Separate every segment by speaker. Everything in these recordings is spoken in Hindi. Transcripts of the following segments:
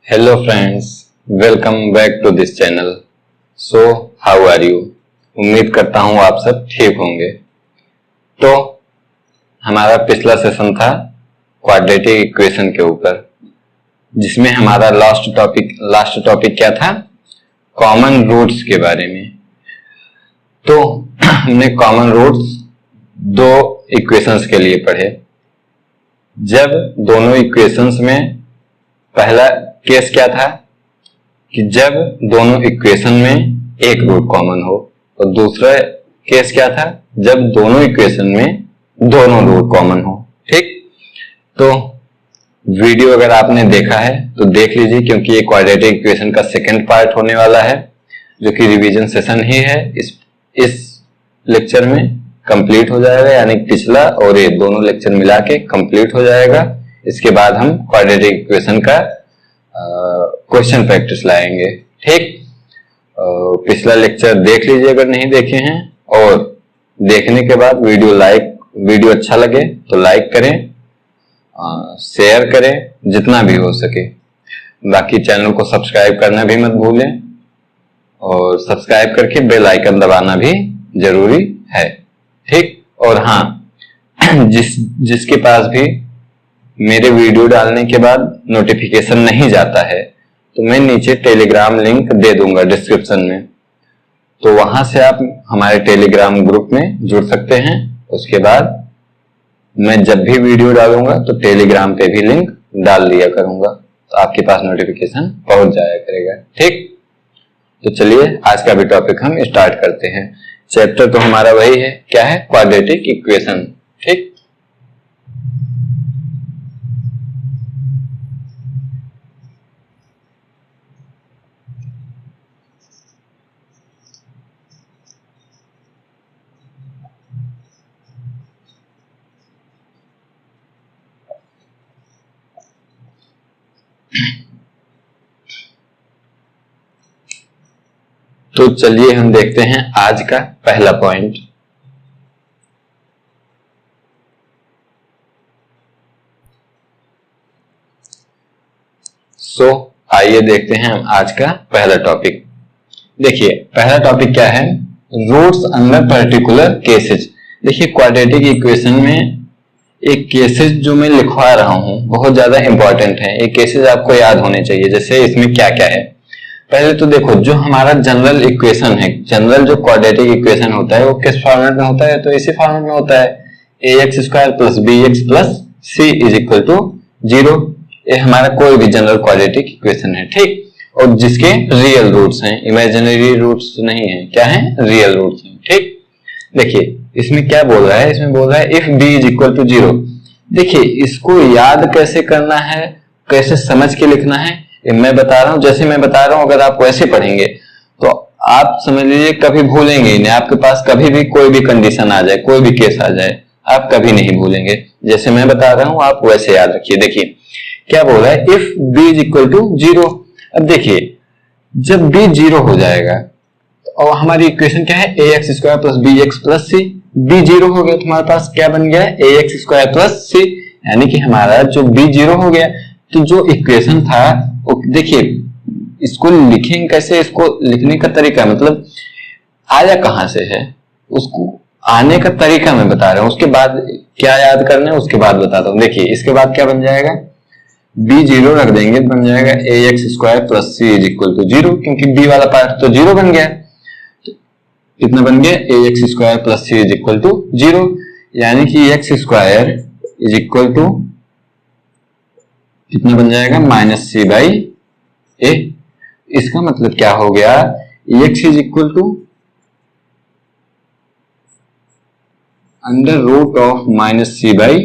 Speaker 1: Hello friends, welcome back to this channel. So how are you? उम्मीद करता हूँ आप सब ठीक होंगे। तो हमारा पिछला सेशन था क्वाड्रेटिक इक्वेशन के ऊपर, जिसमें हमारा लास्ट टॉपिक क्या था? कॉमन रूट्स के बारे में। तो हमने कॉमन रूट्स दो इक्वेशंस के लिए पढ़े। जब दोनों इक्वेशंस में पहला केस क्या था कि जब दोनों इक्वेशन में एक रूट कॉमन हो, और दूसरा केस क्या था जब दोनों इक्वेशन में दोनों रूट कॉमन हो। ठीक, तो वीडियो अगर आपने देखा है तो देख लीजिए, क्योंकि ये क्वाड्रेटिक इक्वेशन का सेकंड पार्ट होने वाला है, जो कि रिवीजन सेशन ही है। इस लेक्चर में कंप्लीट हो जाएगा, यानी पिछला और ये दोनों लेक्चर मिला के कंप्लीट हो जाएगा। इसके बाद हम क्वाड्रेटिक इक्वेशन का क्वेश्चन प्रैक्टिस लाएंगे। ठीक, पिछला लेक्चर देख लीजिए अगर नहीं देखे हैं, और देखने के बाद वीडियो अच्छा लगे तो लाइक करें, शेयर करें जितना भी हो सके। बाकी चैनल को सब्सक्राइब करना भी मत भूलें, और सब्सक्राइब करके बेल आइकन दबाना भी जरूरी है। ठीक, और हाँ, जिसके पास भी मेरे वीडियो डालने के बाद नोटिफिकेशन नहीं जाता है, तो मैं नीचे टेलीग्राम लिंक दे दूंगा डिस्क्रिप्शन में, तो वहां से आप हमारे टेलीग्राम ग्रुप में जुड़ सकते हैं। उसके बाद मैं जब भी वीडियो डालूंगा तो टेलीग्राम पे भी लिंक डाल दिया करूंगा, तो आपके पास नोटिफिकेशन पहुंच जाया करेगा। ठीक, तो चलिए आज का भी टॉपिक हम स्टार्ट करते हैं। चैप्टर तो हमारा वही है, क्या है? Quadratic equation. ठीक, तो चलिए हम देखते हैं आज का पहला पॉइंट। आइए देखते हैं हम आज का पहला टॉपिक। देखिए पहला टॉपिक क्या है? Roots under particular cases. देखिए क्वाड्रेटिक इक्वेशन में एक केसेज जो मैं लिखवा रहा हूं बहुत ज्यादा इंपॉर्टेंट है। ये केसेज आपको याद होने चाहिए। जैसे इसमें क्या क्या है, पहले तो देखो, जो हमारा जनरल इक्वेशन है, जनरल जो क्वाड्रेटिक इक्वेशन होता है वो किस फॉर्मेट में होता है? तो इसी फॉर्मेट में होता है, ax square plus bx plus c is equal to 0। ये हमारा कोई भी जनरल क्वाड्रेटिक इक्वेशन है। ठीक, और जिसके रियल रूट्स हैं, इमेजिनरी रूट्स नहीं है, क्या है? रियल रूट्स हैं। ठीक, देखिए इसमें क्या बोल रहा है? इसमें बोल रहा है if b is equal to 0। देखिए इसको याद कैसे करना है, कैसे समझ के लिखना है, मैं बता रहा हूं। जैसे मैं बता रहा हूं, अगर आप वैसे पढ़ेंगे तो आप समझ लीजिए कभी भूलेंगे ही नहीं। आपके पास कभी भी कोई भी कंडीशन आ जाए, कोई भी केस आ जाए, आप कभी नहीं भूलेंगे। जैसे मैं बता रहा हूं आप वैसे याद रखिए। देखिए क्या बोल रहा है, if b is equal to 0। अब देखिए जब b 0 हो जाएगा और हमारी इक्वेशन क्या है? ax square plus bx plus c। b 0 हो गया तो हमारे पास क्या बन गया? ax स्क्वायर प्लस c, यानी कि हमारा जो b 0 हो गया। तो जो इक्वेशन था, देखिए इसको लिखेंगे कैसे? इसको लिखने का तरीका मतलब आया कहां से है, उसको आने का तरीका मैं बता रहा हूं। उसके बाद क्या याद करना है उसके बाद बताता हूं। देखिए इसके बाद क्या बन जाएगा? b 0 रख देंगे, बन जाएगा ax square plus c is equal to 0, क्योंकि b वाला पार्ट तो 0 बन गया। तो कितना बन गया? ax square plus c is equal to 0, यानी कि x square is equal to कितना बन जाएगा? Minus c by a। इसका मतलब क्या हो गया? x is equal to under root of minus c by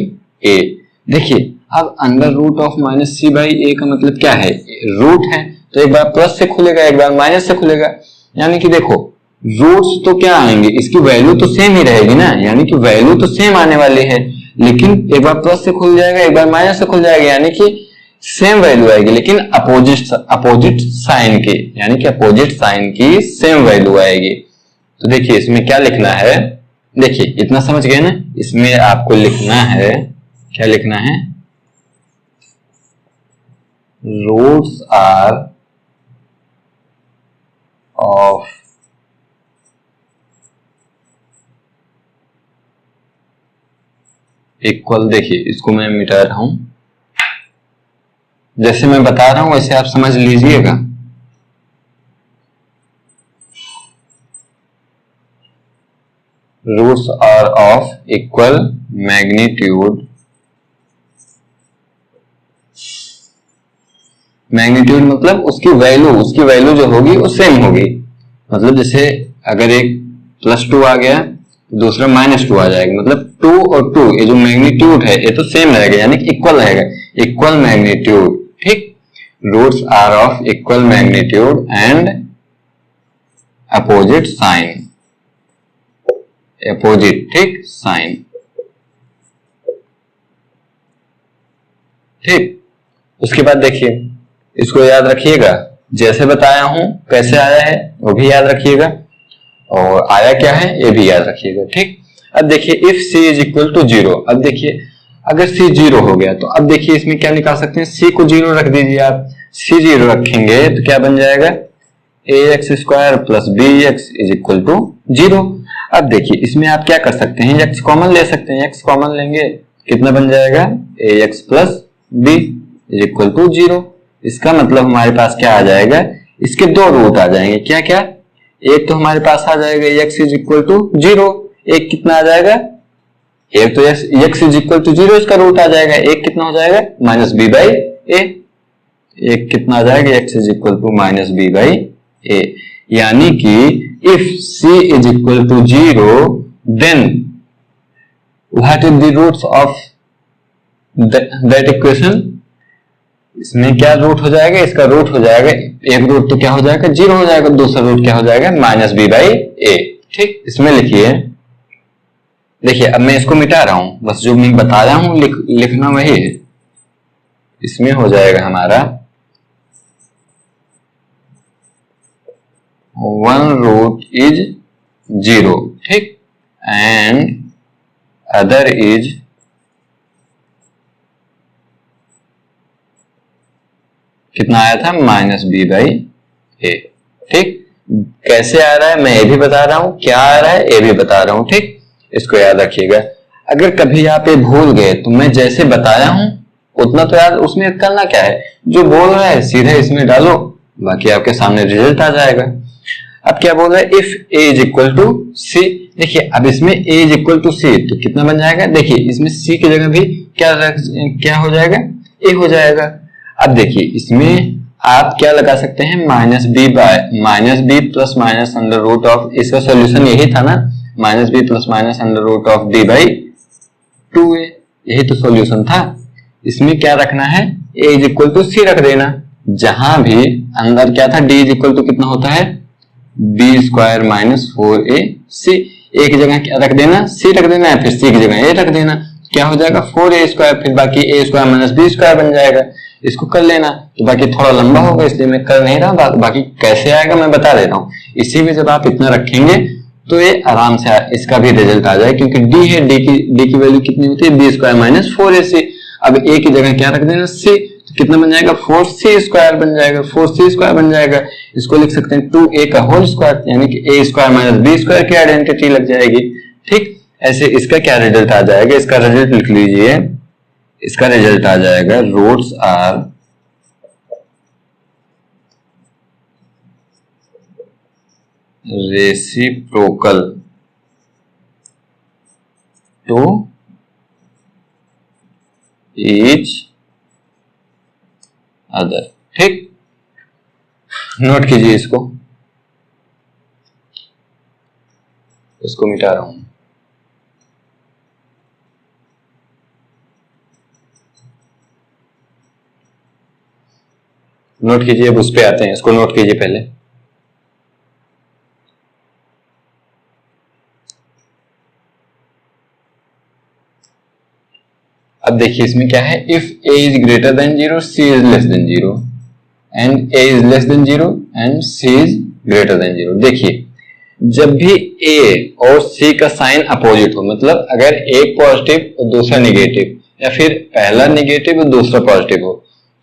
Speaker 1: a। देखिए अब under root of minus c by a का मतलब क्या है? रूट है तो एक बार प्लस से खुलेगा, एक बार माइनस से खुलेगा। यानी कि देखो रूट्स तो क्या आएंगे, इसकी वैल्यू तो सेम ही रहेगी ना, यानी कि वैल्यू तो सेम आने वाली है, लेकिन एक बार प्लस से खुल जाएगा, एक बार माइनस से खुल जाएगा, यानी कि सेम वैल्यू आएगी, लेकिन अपोजिट साइन की, यानी कि अपोजिट साइन की सेम वैल्यू आएगी। तो देखिए इसमें क्या लिखना है? देखिए इतना समझ गए ना? इसमें आपको लिखना है, क्या लिखना है? रूट्स आर ऑफ इक्वल, देखिए इसको मैं मिटा रहा हूं, जैसे मैं बता रहा हूं वैसे आप समझ लीजिएगा। Roots are of equal magnitude, magnitude मतलब उसकी वैल्यू जो होगी वो सेम होगी। मतलब जैसे अगर एक +2 आ गया दूसरा -2 आ जाएगा, मतलब 2 और 2 ये जो मैग्नीट्यूड है ये तो सेम रहेगा, यानी कि इक्वल रहेगा, इक्वल मैग्नीट्यूड। ठीक, roots are of equal magnitude and opposite sign, opposite, ठीक, साइन। ठीक, उसके बाद देखिए इसको याद रखिएगा, जैसे बताया हूं कैसे आया है वो भी याद रखिएगा, और आया क्या है ये भी याद रखिएगा। ठीक, अब देखिए if c is equal to 0, अब देखिए अगर c 0 हो गया तो अब देखिए इसमें क्या निकाल सकते हैं, c को 0 रख दीजिए आप, c 0 रखेंगे तो क्या बन जाएगा, ax square plus bx is equal to 0। अब देखिए इसमें आप क्या कर सकते हैं, x कॉमन ले सकते हैं, x कॉमन लेंगे कितना बन जाएगा, ax plus b is equal to 0। इसका मतलब हमारे पास क्या आ जाएगा, इसके दो रूट आ जाएंगे, क्या क्या, एक तो हमारे पास आ जाएगा x इज इक्वल टू 0, एक कितना आ जाएगा, एक तो x इज इक्वल टू 0 इसका रूट आ जाएगा, एक कितना हो जाएगा माइनस बी बाई ए, एक कितना आ जाएगा x is equal to minus B by a. यानी कि if c is equal to 0 then what is the roots of that equation, इसमें क्या रूट हो जाएगा, इसका रूट हो जाएगा, एक रूट तो क्या हो जाएगा 0 हो जाएगा, दूसरा रूट क्या हो जाएगा माइनस बी बाई ए। ठीक, इसमें लिखिए, देखिए अब मैं इसको मिटा रहा हूं, बस जो मैं बता रहा हूं लिखना वही है। इसमें हो जाएगा हमारा 1 रूट इज 0, ठीक, एंड अदर इज कितना आया था माइनस बी बाई ए। ठीक, कैसे आ रहा है मैं ये भी बता रहा हूं, क्या आ रहा है ये भी बता रहा हूं। ठीक, इसको याद रखिएगा, अगर कभी आप ये भूल गए तो मैं जैसे बताया हूं उतना तो याद, उसमें करना क्या है, जो बोल रहा है सीधे इसमें डालो, बाकी आपके सामने रिजल्ट आ जाएगा। अब क्या बोल रहा है, if a is equal to c, देखिए अब इसमें a is equal to c तो कितना बन जाएगा, देखिए इसमें सी की जगह भी क्या हो जाएगा, ए हो जाएगा। अब देखिए इसमें आप क्या लगा सकते हैं, minus B plus minus under root of, इसका सोल्यूशन यही था ना, minus B plus minus under root of D by 2a, यही तो सोल्यूशन था। इसमें क्या रखना है, a इज इक्वल टू सी रख देना, जहां भी अंदर क्या था, d इज इक्वल टू कितना होता है b square minus 4ac, a की जगह क्या रख देना, c रख देना है, फिर c की जगह a रख देना, क्या हो जाएगा 4a स्क्वायर, फिर बाकी a square minus b square बन जाएगा। इसको कर लेना, तो बाकी थोड़ा लंबा होगा इसलिए मैं कर नहीं रहा, बाकी कैसे आएगा मैं बता दे रहा हूँ। इसी में जब आप इतना रखेंगे तो ये आराम से इसका भी रिजल्ट आ जाए, क्योंकि d है, d की वैल्यू कितनी होती है b स्क्वायर माइनस 4ac। अब a की जगह क्या रख देना c, तो कितना बन जाएगा 4c स्क्वायर बन जाएगा, 4c स्क्वायर बन जाएगा। इसको लिख सकते हैं 2a का होल स्क्वायर, यानी कि a square minus b square की आइडेंटिटी लग जाएगी। ठीक, ऐसे इसका क्या रिजल्ट आ जाएगा, इसका रिजल्ट लिख लीजिए, इसका रिजल्ट आ जाएगा roots are reciprocal to each other. ठीक, नोट कीजिए इसको मिटा रहा हूं। नोट कीजिए, अब उस पे आते हैं, इसको नोट कीजिए पहले। अब देखिए इसमें क्या है, if a is greater than 0 c is less than 0 and a is less than 0 and c is greater than 0। देखिए जब भी a और c का साइन अपोजिट हो, मतलब अगर एक पॉजिटिव और दूसरा निगेटिव, या फिर पहला निगेटिव और दूसरा पॉजिटिव हो,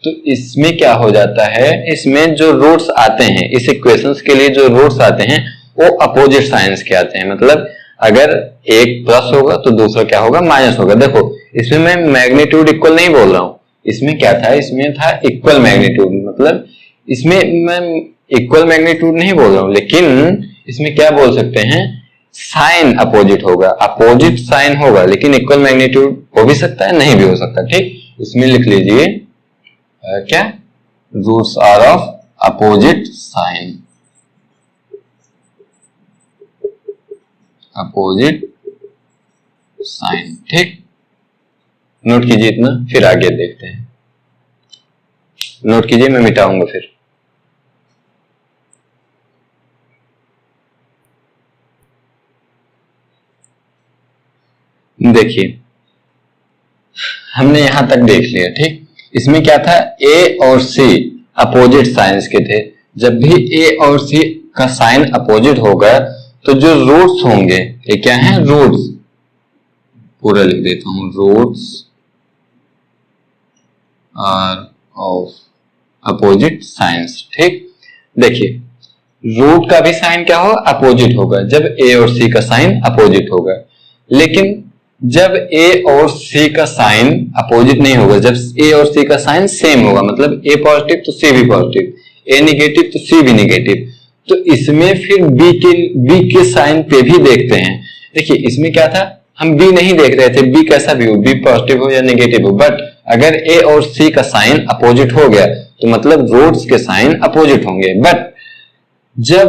Speaker 1: तो इसमें क्या हो जाता है, इसमें जो रूट्स आते हैं, इस इक्वेशंस के लिए जो रूट्स आते हैं वो अपोजिट साइंस के आते हैं। मतलब अगर एक प्लस होगा तो दूसरा क्या होगा, माइनस होगा। देखो इसमें मैं मैग्नीट्यूड इक्वल नहीं बोल रहा हूं, इसमें क्या था, इसमें था इक्वल मैग्नीट्यूड। मतलब इसमें मैं इक्वल मैग्नीट्यूड नहीं बोल रहा हूं, लेकिन इसमें क्या बोल सकते हैं, साइन अपोजिट होगा, अपोजिट साइन होगा, लेकिन इक्वल मैग्नीट्यूड हो भी सकता है, नहीं भी हो सकता। ठीक, इसमें लिख लीजिए क्या, roots are of opposite sign, opposite sign. ठीक, नोट कीजिए इतना, फिर आगे देखते हैं। नोट कीजिए, मैं मिटाऊंगा फिर। देखिए हमने यहां तक देख लिया। ठीक, इसमें क्या था, ए और सी अपोजिट साइंस के थे। जब भी ए और सी का साइन अपोजिट होगा तो जो रूट्स होंगे, ये क्या है, रूट्स, पूरा लिख देता हूं, roots are of opposite signs. ठीक, देखिए रूट का भी साइन क्या होगा, अपोजिट होगा, जब ए और सी का साइन अपोजिट होगा। लेकिन जब ए और सी का साइन अपोजिट नहीं होगा, जब ए और सी का साइन सेम होगा, मतलब ए पॉजिटिव तो सी भी पॉजिटिव, ए निगेटिव तो सी भी निगेटिव, तो इसमें फिर बी के साइन पे भी देखते हैं। देखिए इसमें क्या था, हम बी नहीं देख रहे थे, बी कैसा भी हो, बी पॉजिटिव हो या नेगेटिव हो, बट अगर ए और सी का साइन अपोजिट हो गया तो मतलब रूट्स के साइन अपोजिट होंगे। बट जब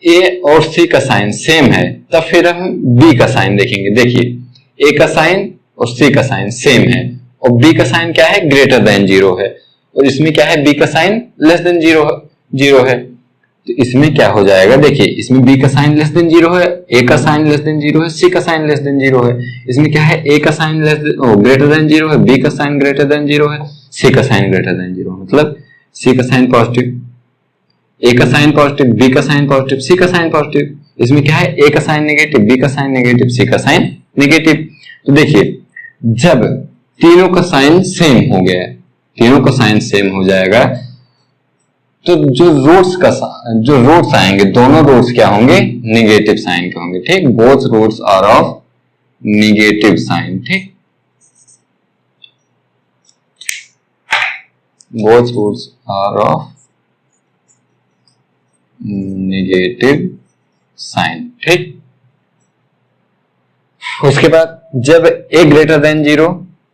Speaker 1: ए और सी का साइन सेम है तब फिर हम बी का साइन देखेंगे। देखिए ए का साइन और सी का साइन सेम है, और बी का साइन क्या है, ग्रेटर देन 0 है, और इसमें क्या है, बी का साइन लेस देन 0 है। तो इसमें क्या हो जाएगा, देखिए इसमें बी का साइन लेस देन 0 है, ए का साइन लेस देन 0 है, सी का साइन लेस देन 0 है। इसमें क्या है, ए का साइन ग्रेटर देन 0 है, बी का साइन ग्रेटर देन 0 है, सी का साइन ग्रेटर देन 0, मतलब सी का साइन पॉजिटिव, ए का साइन पॉजिटिव, बी का साइन पॉजिटिव, सी का साइन पॉजिटिव। इसमें क्या है, ए का साइन नेगेटिव, बी का साइन नेगेटिव, सी का साइन नेगेटिव। तो देखिए जब तीनों का साइन सेम हो गया, तीनों का साइन सेम हो जाएगा तो जो रूट्स आएंगे, दोनों रूट्स क्या होंगे, निगेटिव साइन के होंगे। ठीक, both roots are of negative sign. ठीक, both roots are of negative sign. ठीक, उसके बाद जब a ग्रेटर देन 0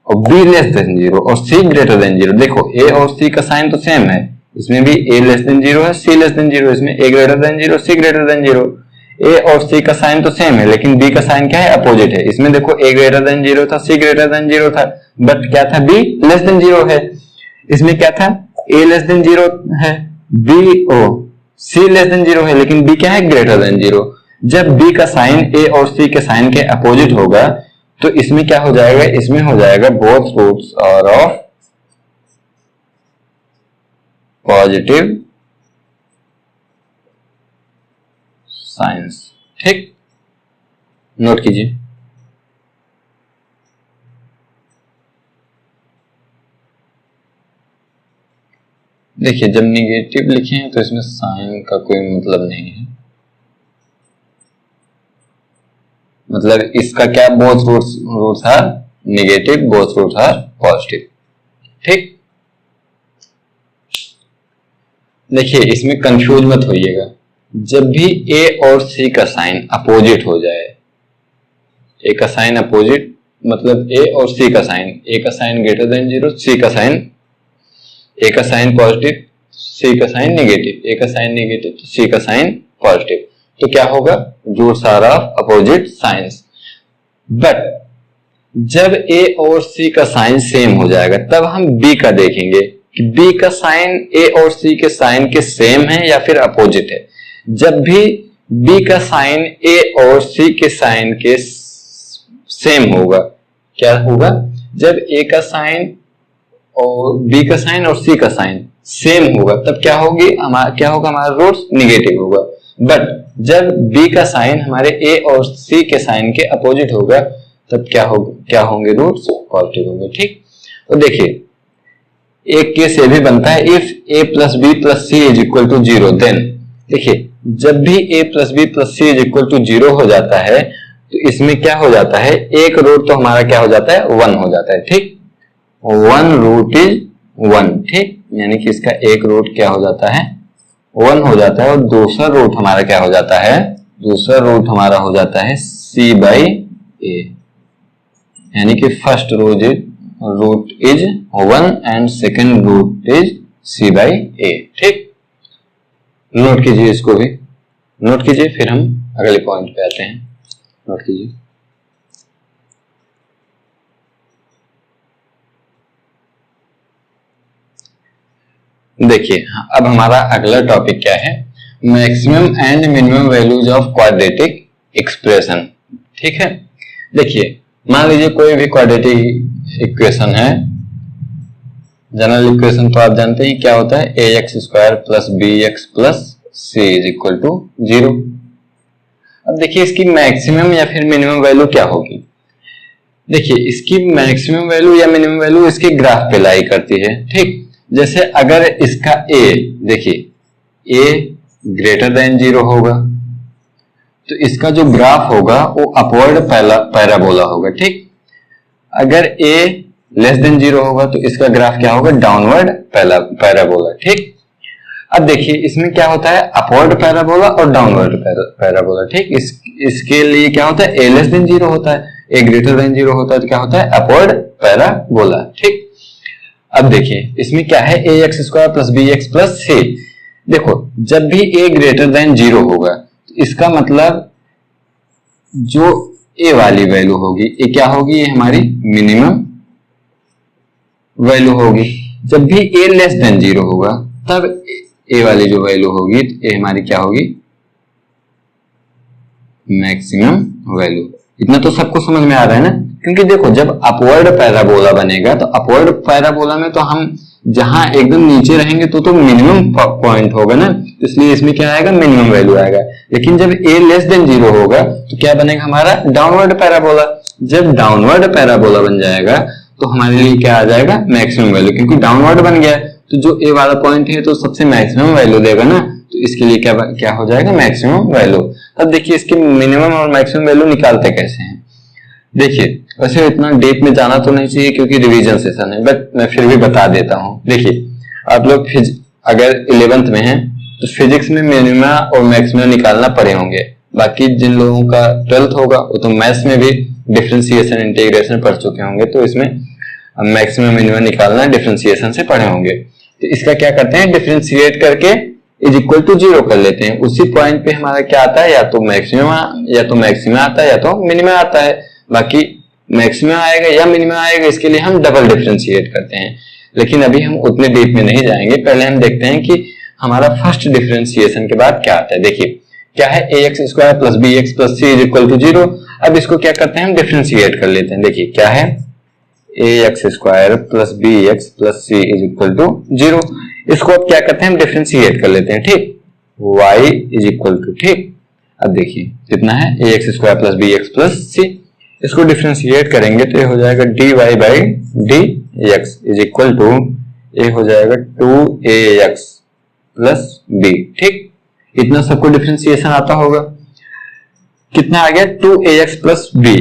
Speaker 1: और b लेस देन 0 और c ग्रेटर देन 0, देखो a और c का साइन तो सेम है, इसमें भी a लेस देन 0 है, c लेस देन 0, इसमें a greater than 0, c greater than 0। a और c का साइन तो सेम है, लेकिन b का साइन क्या है, अपोजिट है। इसमें देखो a ग्रेटर देन 0 था, c ग्रेटर देन 0 था, बट क्या था, b लेस देन 0 है। इसमें क्या था, a लेस देन 0 है, c लेस देन 0 है, लेकिन b क्या है, ग्रेटर देन 0। जब b का साइन a और c के साइन के अपोजिट होगा तो इसमें क्या हो जाएगा, इसमें हो जाएगा both roots are of positive signs. ठीक, नोट कीजिए। देखिए जब निगेटिव लिखे हैं तो इसमें साइन का कोई मतलब नहीं है, मतलब इसका क्या, both roots are negative, both roots are positive. ठीक, देखिए इसमें कंफ्यूज मत होइएगा, जब भी ए और सी का साइन अपोजिट हो जाए, ए का साइन अपोजिट मतलब ए और सी का साइन, ए का साइन ग्रेटर देन 0, सी का साइन, ए का साइन पॉजिटिव, सी का साइन नेगेटिव, ए का साइन नेगेटिव तो सी का साइन पॉजिटिव, तो क्या होगा, roots are of opposite signs. But जब ए और सी का साइन सेम हो जाएगा तब हम बी का देखेंगे कि बी का साइन ए और सी के साइन के सेम है या फिर अपोजिट है। जब भी बी का साइन ए और सी के साइन के सेम होगा, क्या होगा, जब ए का साइन और बी का साइन और सी का साइन सेम होगा तब क्या होगा, हमारा रूट्स निगेटिव होगा। बट जब b का साइन हमारे a और c के साइन के अपोजिट होगा तब क्या होंगे, रूट्स पॉजिटिव होंगे। ठीक, तो देखिए एक केस ये भी बनता है, if a plus B plus C is equal to 0, then देखिए जब भी a plus B plus C is equal to 0 हो जाता है तो इसमें क्या हो जाता है, एक रूट तो हमारा क्या हो जाता है, 1 हो जाता है। ठीक, 1 रूट इज 1। ठीक, यानी कि इसका एक रूट क्या हो जाता है, 1 हो जाता है। और दूसरा रूट हमारा क्या हो जाता है, दूसरा रूट हमारा हो जाता है c बाई ए, यानी कि first root is 1 and second root is c by a. ठीक, नोट कीजिए, इसको भी नोट कीजिए, फिर हम अगले पॉइंट पे आते हैं। नोट कीजिए, देखिए अब हमारा अगला टॉपिक क्या है, maximum and minimum values of quadratic expression. ठीक है, देखिए मान लीजिए कोई भी क्वाड्रेटिक इक्वेशन है, जनरल इक्वेशन तो आप जानते हैं क्या होता है, ax square plus bx plus c is equal to 0। अब देखिए इसकी मैक्सिमम या फिर मिनिमम वैल्यू क्या होगी। देखिए इसकी मैक्सिमम वैल्यू या मिनिमम वैल्यू इसके ग्राफ पे लाई करती है। ठीक, जैसे अगर इसका a, देखिए a ग्रेटर देन 0 होगा तो इसका जो ग्राफ होगा वो अपवर्ड पैराबोला होगा। ठीक, अगर a लेस देन 0 होगा तो इसका ग्राफ क्या होगा, डाउनवर्ड पैराबोला। ठीक, अब देखिए इसमें क्या होता है, अपवर्ड पैराबोला और डाउनवर्ड पैराबोला। ठीक, इसके लिए क्या होता है, a लेस देन 0 होता है, a ग्रेटर देन 0 होता है तो क्या होता है, अपवर्ड पैराबोला। ठीक, अब देखिए इसमें क्या है, ax square plus bx plus c। देखो जब भी a ग्रेटर देन 0 होगा तो इसका मतलब जो a वाली वैल्यू होगी ये क्या होगी, ये हमारी मिनिमम वैल्यू होगी। जब भी a लेस देन 0 होगा तब a वाली जो वैल्यू होगी तो ये हमारी क्या होगी, मैक्सिमम वैल्यू। इतना तो सबको समझ में आ रहा है ना, क्योंकि देखो जब अपवर्ड पैराबोला बनेगा तो अपवर्ड पैराबोला में तो हम जहां एकदम नीचे रहेंगे तो मिनिमम पॉइंट होगा ना, इसलिए इसमें क्या आएगा, मिनिमम वैल्यू आएगा। लेकिन जब a लेस देन 0 होगा तो क्या बनेगा हमारा, डाउनवर्ड पैराबोला। जब डाउनवर्ड पैराबोला बन जाएगा तो हमारे लिए क्या आ जाएगा, मैक्सिमम वैल्यू, क्योंकि डाउनवर्ड बन गया तो जो a वाला पॉइंट है तो सबसे मैक्सिमम वैल्यू देगा ना, तो इसके लिए क्या हो जाएगा, मैक्सिमम वैल्यू। अब देखिए इसके मिनिमम और मैक्सिमम वैल्यू निकालते कैसे हैं। देखिए वैसे इतना डीप में जाना तो नहीं चाहिए क्योंकि रिवीजन सेशन है, बट मैं फिर भी बता देता हूँ। देखिए आप लोग अगर 11th में हैं तो फिजिक्स में मिनिमा और मैक्सिमम निकालना पड़े होंगे। बाकी जिन लोगों का 12th होगा वो तो मैथ्स में भी डिफरेंशिएशन इंटीग्रेशन पढ़ चुके होंगे, तो इसमें मैक्सिमम मिनिमम निकालना डिफरेंशिएशन से पढ़े होंगे। तो इसका क्या करते हैं, डिफरेंशिएट करके इज इक्वल टू 0 कर लेते हैं। उसी पॉइंट पे हमारा क्या आता है, या तो मैक्सिमम आता है या तो मिनिमम आता है। बाकी मैक्सिमम आएगा या मिनिमम आएगा, इसके लिए हम डबल डिफरेंशिएट करते हैं। लेकिन अभी हम उतने डीप में नहीं जाएंगे, पहले हम देखते हैं कि हमारा फर्स्ट डिफरेंशिएशन के बाद क्या आता है। देखिए क्या है, ax square plus bx plus c is equal to 0। अब इसको क्या करते हैं, हम डिफरेंशिएट कर लेते हैं। देखिए क्या है, ax square plus bx plus c is equal to 0। इसको अब क्या करते हैं, हम डिफरेंशिएट कर लेते हैं। ठीक, y इज इक्वल टू, ठीक, अब देखिए कितना है, ax square plus bx plus c। इसको डिफरेंशिएट करेंगे तो ये हो जाएगा dy by dx is equal to, ये हो जाएगा 2ax प्लस b। ठीक, इतना सबको डिफरेंशिएशन आता होगा। कितना आ गया, 2ax प्लस b।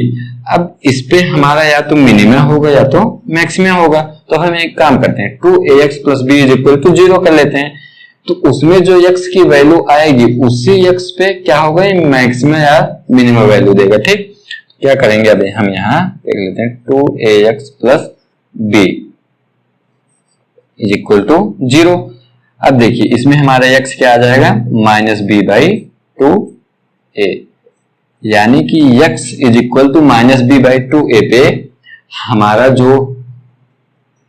Speaker 1: अब इस पे हमारा या तो मिनिमम होगा या तो मैक्सिमम होगा, तो हम एक काम करते हैं, 2ax plus b is equal to 0 कर लेते हैं। तो उसमें जो x की वैल्यू आएगी उसी x पे क्या होगा, मैक्सिमम या मिनिमम वैल्यू देगा। ठीक, क्या करेंगे, अभी हम यहाँ देख लेते हैं, 2ax plus b is equal to 0। अब देखिए इसमें हमारा x क्या आ जाएगा, माइनस b बाई 2a, यानी कि x is equal to minus b by 2a पे हमारा जो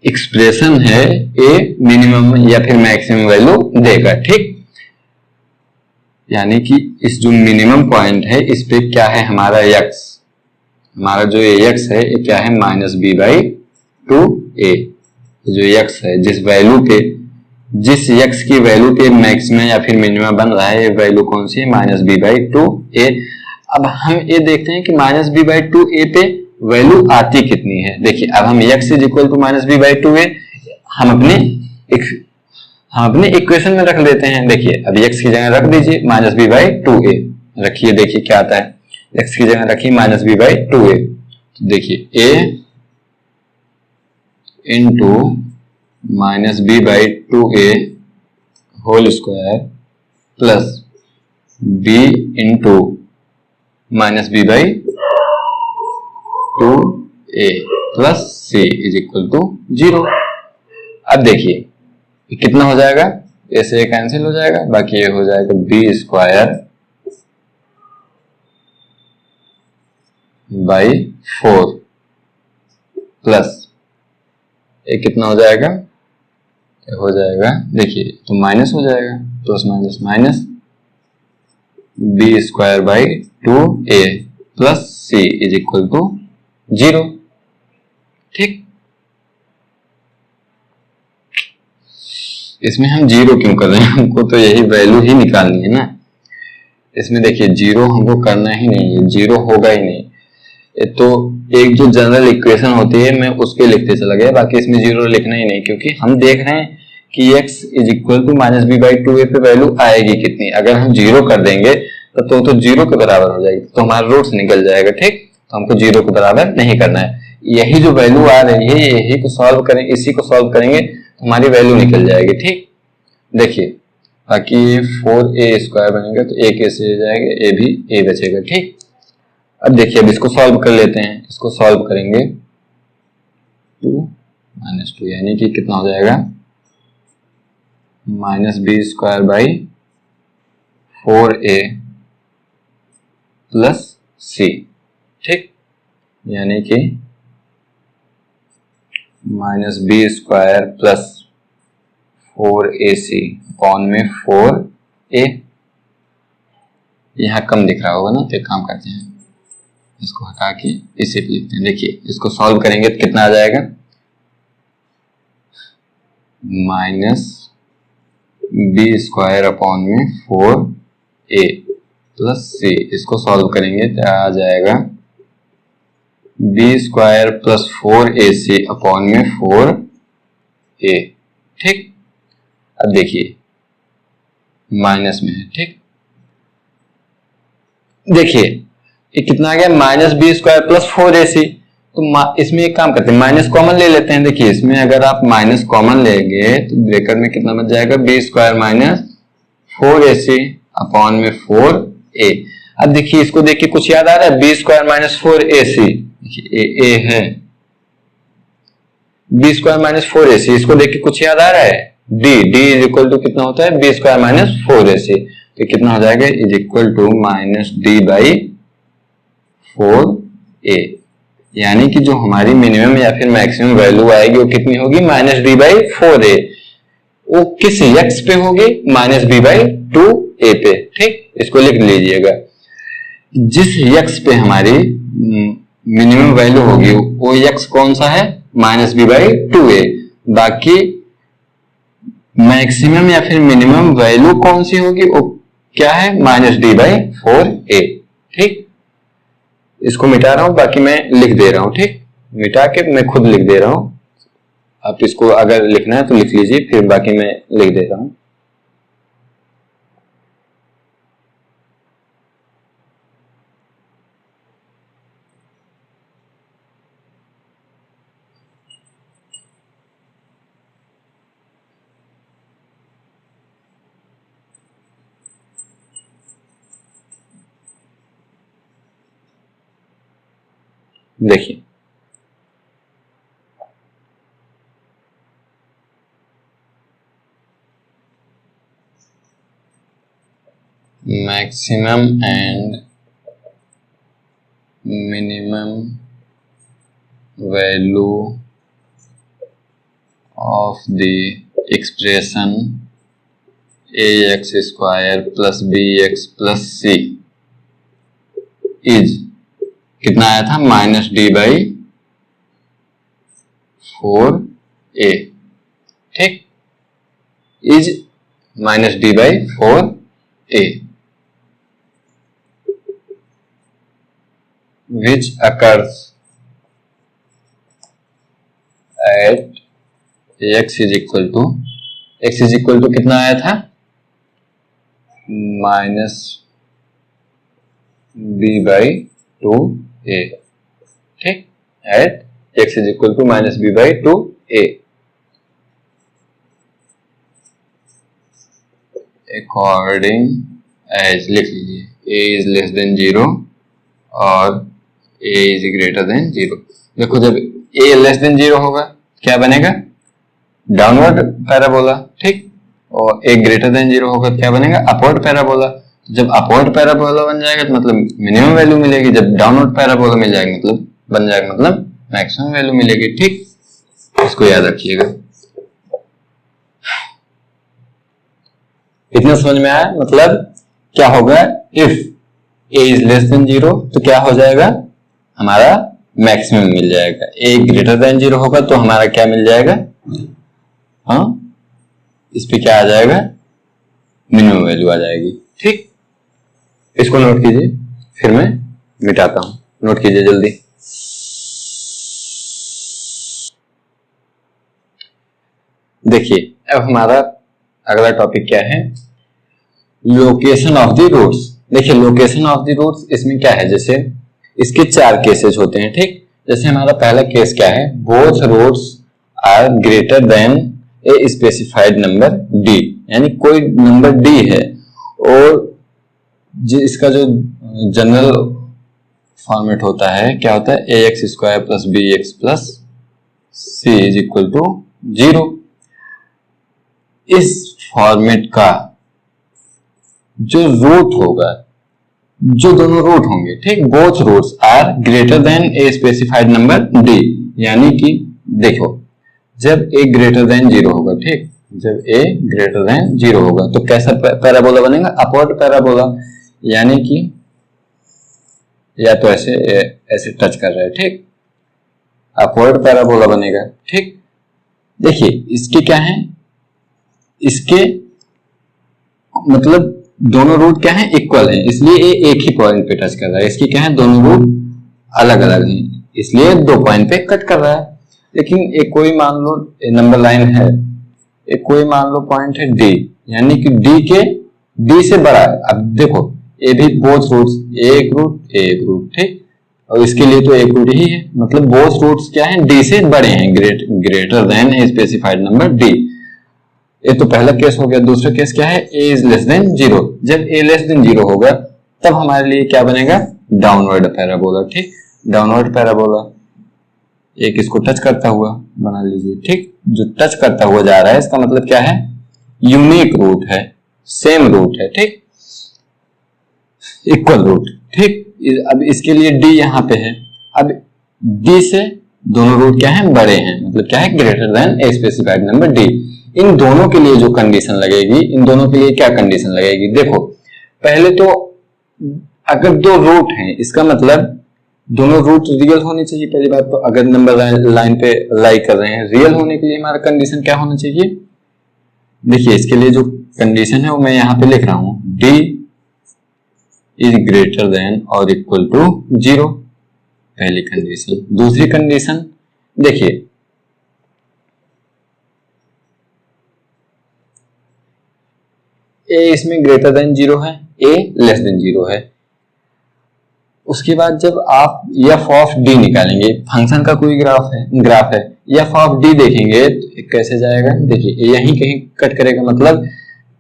Speaker 1: एक्सप्रेशन है a मिनिमम या फिर मैक्सिमम वैल्यू देगा। ठीक, यानी कि इस जो मिनिमम पॉइंट है इस पे क्या है हमारा x, हमारा जो x है ये क्या है, माइनस b बाई 2a। जो x है जिस वैल्यू पे, जिस x की वैल्यू पे मैक्सिमम या फिर मिनिमम बन रहा है, ये वैल्यू कौन सी है, माइनस b बाई 2a। अब हम ये देखते हैं कि माइनस b बाई 2a पे वैल्यू आती कितनी है। देखिए अब हम x is equal to minus b by 2a, हम अपने हम अपने इक्वेशन में रख लेते हैं। देखिए अभी x की जगह रख दीजिए minus B by two A, रखिए देखिए क्या आता है। x की जगह रखिए minus B by two A, तो देखिए a into minus B by two A whole square plus b into minus B by two A plus C is equal to 0। अब देखिए कितना हो जाएगा, ए से कैंसिल हो जाएगा, बाकी ये हो जाएगा बी स्क्वायर बाई 4 प्लस ये कितना हो जाएगा, ये हो जाएगा देखिए तो माइनस हो जाएगा, plus minus minus B square by two A plus C is equal to 0। ठीक, इसमें हम 0 क्यों कर रहे हैं, हमको तो यही वैल्यू ही निकालनी है ना। इसमें देखिए 0 हमको करना ही नहीं है, 0 होगा ही नहीं। ये तो एक जो जनरल इक्वेशन होती है मैं उसके लिखते चला गया, बाकी इसमें 0 लिखना ही नहीं, क्योंकि हम देख रहे हैं कि x is equal to minus B by two a पे वैल्यू आएगी कितनी। अगर हम 0 कर देंगे तो 0 के बराबर हो जाएगी, तो हमारा रूट्स निकल जाएगा। ठीक, तो हमको 0 के बराबर नहीं करना है। यही जो वैल्यू आ रही है यही को सॉल्व करें, इसी को सॉल्व करेंगे तो हमारी वैल्यू निकल जाएगी। ठीक, देखिए बाकी 4a स्क्वायर बनेगा तो a कैसे हो जाएगा, a भी a बचेगा। ठीक, अब देखिए अब इसको सॉल्व कर लेते हैं। इसको सॉल्व करेंगे 2 माइनस 2 यानी कि कितना हो जाएगा, minus B square by 4a plus c. ठीक, यानी कि minus B square plus 4ac upon में 4a। यहां कम दिख रहा होगा ना, तो एक काम करते हैं इसको हटा के इसे लिखते हैं। देखिए इसको सॉल्व करेंगे तो कितना आ जाएगा, माइनस बी स्क्वायर अपॉन में 4a प्लस सी। इसको सॉल्व करेंगे तो आ जाएगा B square plus 4ac upon में 4a। ठीक, अब देखिए माइनस में है। ठीक, देखिए ये कितना आ गया, minus B square plus 4ac। तो इसमें एक काम करते हैं, माइनस कॉमन ले लेते हैं। देखिए इसमें अगर आप माइनस कॉमन लेंगे तो ब्रैकेट में कितना बच जाएगा, B square minus 4ac upon में 4a। अब देखिए इसको देख के कुछ याद आ रहा है, बी स्क्वायर माइनस 4ac, देखिए a है, बी स्क्वायर माइनस 4ac, इसको देख के कुछ याद आ रहा है, d इज इक्वल टू कितना होता है, बी स्क्वायर माइनस 4ac। तो कितना हो जाएगा, is equal to minus D by 4a। यानी कि जो हमारी मिनिमम या फिर मैक्सिमम वैल्यू आएगी वो कितनी होगी, माइनस डी बाई 4a। वो किस x पे होगी, माइनस बी बाई 2a पे। ठीक, इसको लिख लीजिएगा। जिस x पे हमारी मिनिमम वैल्यू होगी वो x कौन सा है, माइनस बी बाई 2a। बाकी मैक्सिमम या फिर मिनिमम वैल्यू कौन सी होगी, वो क्या है, माइनस डी बाई 4a। ठीक, इसको मिटा रहा हूं, बाकी मैं लिख दे रहा हूं। ठीक, मिटा के मैं खुद लिख दे रहा हूं, आप इसको अगर लिखना है तो लिख लीजिए, फिर बाकी मैं लिख दे रहा हूं। देखिए maximum and minimum value of the expression ax square plus bx plus C is कितना आया था, माइनस डी बाई 4a। ठीक, is minus D by 4a which occurs at x is equal to कितना आया था, माइनस b/2a, ठीक, at x is equal to minus b/2a। According as लिख लीजिए, a इज लेस देन 0 और a इज ग्रेटर देन 0। देखो जब a लेस देन 0 होगा क्या बनेगा, डाउनवर्ड पैराबोला, ठीक, और a ग्रेटर देन 0 होगा क्या बनेगा, अपवर्ड पैराबोला। जब अपवर्ड पैराबोला बन जाएगा तो मतलब मिनिमम वैल्यू मिलेगी, जब डाउनवर्ड पैराबोला मिल जाएगा मतलब बन जाएगा मतलब मैक्सिमम वैल्यू मिलेगी, ठीक, इसको याद रखिएगा। इतना समझ में आया, मतलब क्या होगा, if a is less than 0 तो क्या हो जाएगा, हमारा मैक्सिमम मिल जाएगा। a ग्रेटर देन 0 होगा तो हमारा क्या मिल जाएगा, हाँ, इस पे क्या आ जाएगा, मिनिमम वैल्यू आ जाएगी, ठीक। इसको नोट कीजिए, फिर मैं मिटाता हूं, नोट कीजिए जल्दी। देखिए अब हमारा अगला टॉपिक क्या है, लोकेशन ऑफ द रूट्स। देखिए लोकेशन ऑफ द रूट्स इसमें क्या है, जैसे इसके 4 केसेस होते हैं, ठीक। जैसे हमारा पहला केस क्या है, both roots are greater than a specified number d, यानी कोई नंबर d है और इसका जो जनरल फॉर्मेट होता है क्या होता है, ax² + bx + c is equal to 0। इस फॉर्मेट का जो रूट होगा, जो दोनों रूट होंगे, ठीक, both roots are greater than a specified number d, यानी कि देखो जब a ग्रेटर देन 0 होगा, ठीक, जब a ग्रेटर देन 0 होगा तो कैसा पैराबोला बनेगा, अपवर्ड पैराबोला, यानी कि या तो ऐसे ऐसे टच कर रहा है, ठीक, अपवर्ड पैराबोला बनेगा, ठीक। देखिए इसके क्या है, इसके मतलब दोनों रूट क्या है, इक्वल है, इसलिए ये एक ही पॉइंट पे टच कर रहा है। इसकी क्या है, दोनों रूट अलग अलग हैं, इसलिए 2 पॉइंट पे कट कर रहा है। लेकिन एक कोई मान लो नंबर लाइन है, एक कोई मान लो पॉइंट है d, यानी कि d से बड़ा है। अब देखो ये भी बोथ रूट्स, एक रूट, ठीक, और इसके लिए तो एक रूट ही है, मतलब बोथ रूट्स क्या है, d से बड़े हैं, greater than a specified number d। ये तो पहला केस हो गया। दूसरा केस क्या है, a इज लेस देन 0। जब a लेस देन 0 होगा तब हमारे लिए क्या बनेगा, डाउनवर्ड पैराबोला, ठीक, डाउनवर्ड पैराबोला। एक इसको टच करता हुआ बना लीजिए, ठीक, जो टच करता हुआ जा रहा है इसका मतलब क्या है, यूनिक रूट है, सेम रूट है, ठीक, इक्वल रूट, ठीक। अब इसके लिए d यहाँ पे है, अब d से दोनों रूट क्या है, बड़े हैं, मतलब क्या है, greater than a specified number d। इन दोनों के लिए जो कंडीशन लगेगी, इन दोनों के लिए क्या कंडीशन लगेगी, देखो पहले तो अगर 2 रूट हैं इसका मतलब दोनों रूट रियल होनी चाहिए, पहली बात तो। अगर नंबर लाइन पे लाई कर रहे हैं, रियल होने के लिए हमारा कंडीशन क्या होना चाहिए, देखिए इसके लिए जो कंडीशन है वो मैं यहाँ पे लिख रहा हूं, d इज ग्रेटर देन और इक्वल टू 0, पहली कंडीशन। दूसरी कंडीशन देखिए, a इसमें ग्रेटर देन 0 है, a लेस देन 0 है। उसके बाद जब आप f ऑफ d निकालेंगे, फंक्शन का कोई ग्राफ है, f ऑफ d देखेंगे तो कैसे जाएगा, देखिए यहीं कहीं कट करेगा, मतलब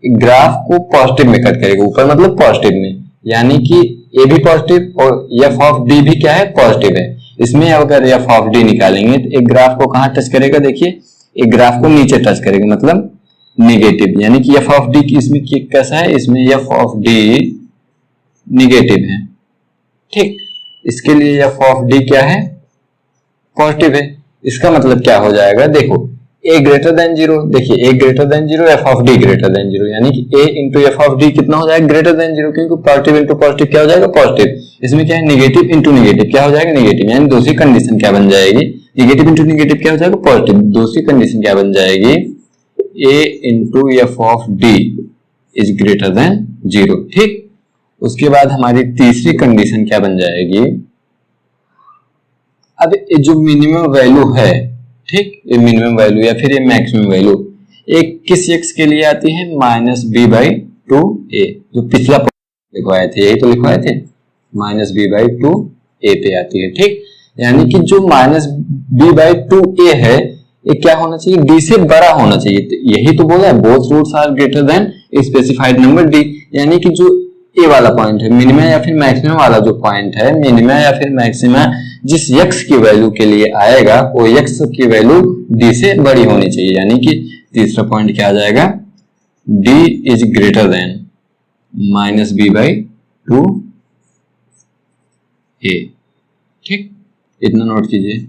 Speaker 1: ग्राफ को पॉजिटिव में कट करेगा, ऊपर मतलब पॉजिटिव में, यानी कि a भी पॉजिटिव और f ऑफ d भी क्या है, पॉजिटिव है। इसमें अगर f ऑफ d निकालेंगे तो एक ग्राफ को कहां टच करेगा, देखिए एक ग्राफ को नीचे टच करेगा, मतलब निगेटिव, यानी कि f ऑफ d की इसमें कैसा है, इसमें f ऑफ d निगेटिव है, ठीक। इसके लिए f ऑफ d क्या है, पॉजिटिव है। इसका मतलब क्या हो जाएगा, देखो a ग्रेटर देन 0, देखिए a greater than 0, f of d greater than 0, यानी कि a into f of d कितना हो जाएगा, ग्रेटर देन 0, क्योंकि पॉजिटिव इंटू पॉजिटिव क्या हो जाएगा, पॉजिटिव। इसमें क्या है, निगेटिव इंटू निगेटिव क्या हो जाएगा, निगेटिव, यानी दूसरी कंडीशन क्या बन जाएगी, निगेटिव इंटू निगेटिव क्या हो जाएगा, पॉजिटिव। दूसरी कंडीशन क्या बन जाएगी, a into f of d is greater than 0, ठीक। उसके बाद हमारी तीसरी कंडीशन क्या बन जाएगी, अब जो मिनिमम वैल्यू है, ठीक, ये मिनिमम वैल्यू या फिर ये मैक्सिमम वैल्यू एक किस x के लिए आती है, -b/2a, जो पिछला लिखवाए थे, यही तो लिखवाए थे, -b/2a पे आती है। ठीक, यानी कि जो -b/2a है ये क्या होना चाहिए, d से बड़ा होना चाहिए। यही तो बोला है, both roots are greater than specified number d, यानी कि जो ए वाला पॉइंट है, मिनिमा या फिर मैक्सिमम वाला जो पॉइंट है, मिनिमा या फिर मैक्सिमा जिस x की वैल्यू के लिए आएगा वो x की वैल्यू d से बड़ी होनी चाहिए। यानी कि तीसरा पॉइंट क्या आ जाएगा, d is greater then -b/2a। ठीक, इतना नोट कीजिए।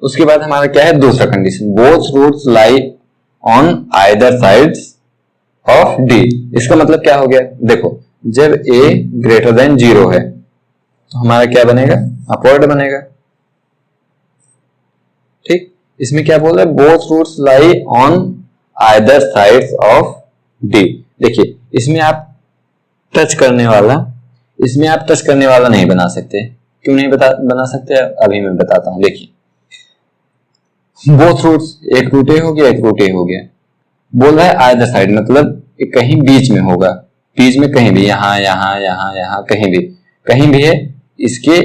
Speaker 1: उसके बाद हमारा क्या है, दूसरा condition, both roots lie on either sides of d। इसका मतलब क्या हो गया, देखो जब a ग्रेटर देन 0 है तो हमारा क्या बनेगा, अपवर्ड बनेगा। ठीक, इसमें क्या बोल रहा है, both roots lie on either sides of d। देखिए इसमें आप टच करने वाला नहीं बना सकते। क्यों नहीं बना सकते, अभी मैं बताता हूं। देखिए बोथ रूट्स, एक रूट ए हो गया, एक रूट ए हो गया, बोल रहा है आइदर साइड, मतलब कहीं बीच में होगा, बीच में कहीं भी, यहाँ यहाँ यहाँ यहाँ कहीं भी है, इसके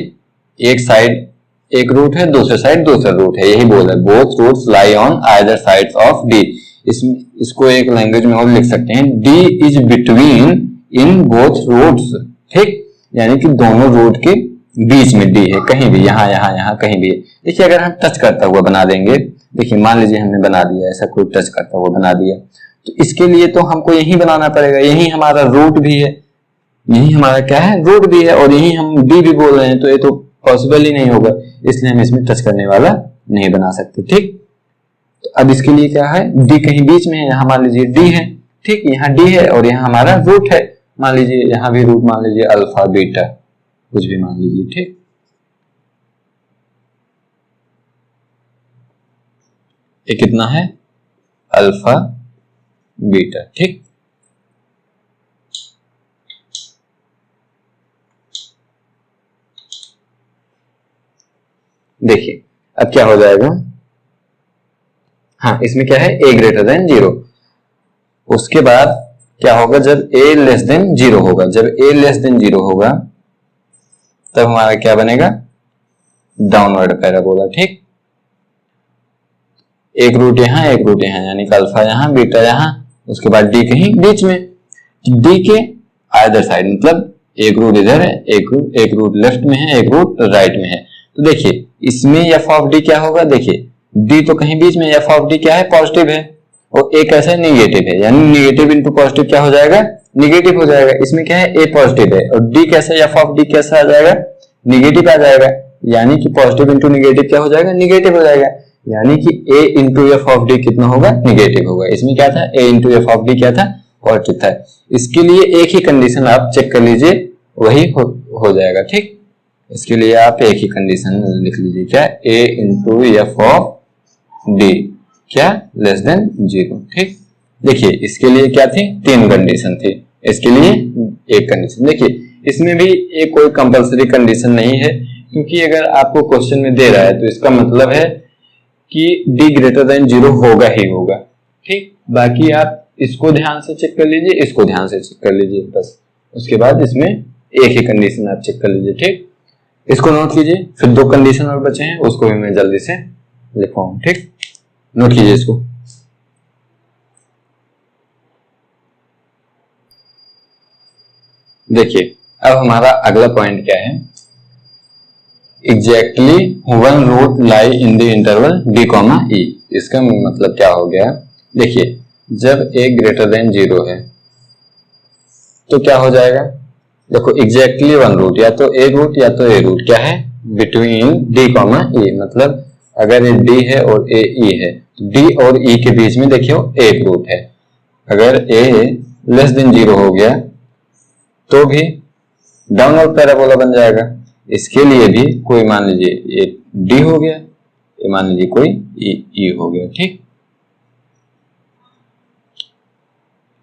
Speaker 1: एक साइड एक रूट है, दूसरे साइड दूसरा रूट है, यही बोल रहा है, both roots lie on either sides of D. इसको एक लैंग्वेज में और लिख सकते हैं, D is between in both roots. ठीक, यानी कि दोनों रूट के बीच में डी है, कहीं भी, यहाँ यहाँ यहाँ कहीं भी है। देखिए अगर हम टच करता हुआ बना देंगे, देखिए मान लीजिए हमने बना दिया, ऐसा कोई टच करता हुआ बना दिया, तो इसके लिए तो हमको यही बनाना पड़ेगा, यही हमारा रूट भी है, यही हमारा क्या है, रूट भी है, और यही हम डी भी बोल रहे हैं, तो ये तो पॉसिबल ही नहीं होगा, इसलिए हम इसमें टच करने वाला नहीं बना सकते। ठीक, तो अब इसके लिए क्या है, डी कहीं बीच में है, यहाँ मान लीजिए डी है, ठीक, यहाँ डी है और यहाँ हमारा रूट है, मान लीजिए यहाँ भी रूट मान लीजिए अल्फा बीटा कुछ भी मान लीजिए। ठीक, ये कितना है, अल्फा बीटा। ठीक, देखिए अब क्या हो जाएगा, हाँ इसमें क्या है, a ग्रेटर देन 0। उसके बाद क्या होगा, जब a लेस देन 0 होगा, जब a लेस देन 0 होगा तब हमारा क्या बनेगा, डाउनवर्ड पैराबोला। ठीक, एक रूट यहाँ एक रूट यहाँ, यानी कि अल्फा यहाँ बीटा यहाँ, उसके बाद डी कहीं बीच में, डी के आइदर साइड, मतलब एक रूट इधर है, एक रूट लेफ्ट में है, एक रूट राइट में है। तो देखिए इसमें एफ ऑफ डी क्या होगा, देखिए डी तो कहीं बीच में, एफ ऑफ डी क्या है, पॉजिटिव है, और ए कैसा है, निगेटिव है, यानी निगेटिव इंटू पॉजिटिव क्या हो जाएगा, निगेटिव हो जाएगा। इसमें क्या है, ए पॉजिटिव है और डी कैसा है, एफ ऑफ डी कैसा आ जाएगा, निगेटिव आ जाएगा, यानी कि पॉजिटिव इंटू निगेटिव क्या हो जाएगा, निगेटिव हो जाएगा, यानी कि a into f of d कितना होगा, निगेटिव होगा। इसमें क्या था, a into f of d क्या था, पॉजिटिव था। इसके लिए एक ही कंडीशन आप चेक कर लीजिए, वही हो जाएगा। ठीक, इसके लिए आप एक ही कंडीशन लिख लीजिए, क्या, a into f of d क्या, लेस देन 0। ठीक, देखिए इसके लिए क्या थी, 3 कंडीशन थी, इसके लिए एक कंडीशन। देखिए इसमें भी एक कोई कंपलसरी कंडीशन नहीं है, क्योंकि अगर आपको क्वेश्चन में दे रहा है तो इसका मतलब है कि d ग्रेटर देन 0 होगा ही होगा। ठीक, बाकी आप इसको ध्यान से चेक कर लीजिए, इसको ध्यान से चेक कर लीजिए, बस उसके बाद इसमें एक ही कंडीशन आप चेक कर लीजिए। ठीक, इसको नोट कीजिए, फिर 2 कंडीशन और बचे हैं, उसको भी मैं जल्दी से लिखवाऊं। ठीक, नोट कीजिए इसको। देखिए अब हमारा अगला पॉइंट क्या है, exactly one root lie in the interval d, e। इसका मतलब क्या हो गया, देखिए जब a ग्रेटर देन 0 है तो क्या हो जाएगा, देखो एग्जैक्टली वन रूट, या तो a रूट या तो a रूट क्या है, बिटवीन d, e, मतलब अगर ये d है और a e है तो d और e के बीच में देखियो एक रूट है। अगर a लेस देन 0 हो गया तो भी डाउनवर्ड पैराबोला बन जाएगा। इसके लिए भी कोई मान लीजिए एक डी हो गया, ये मान लीजिए कोई ई हो गया। ठीक,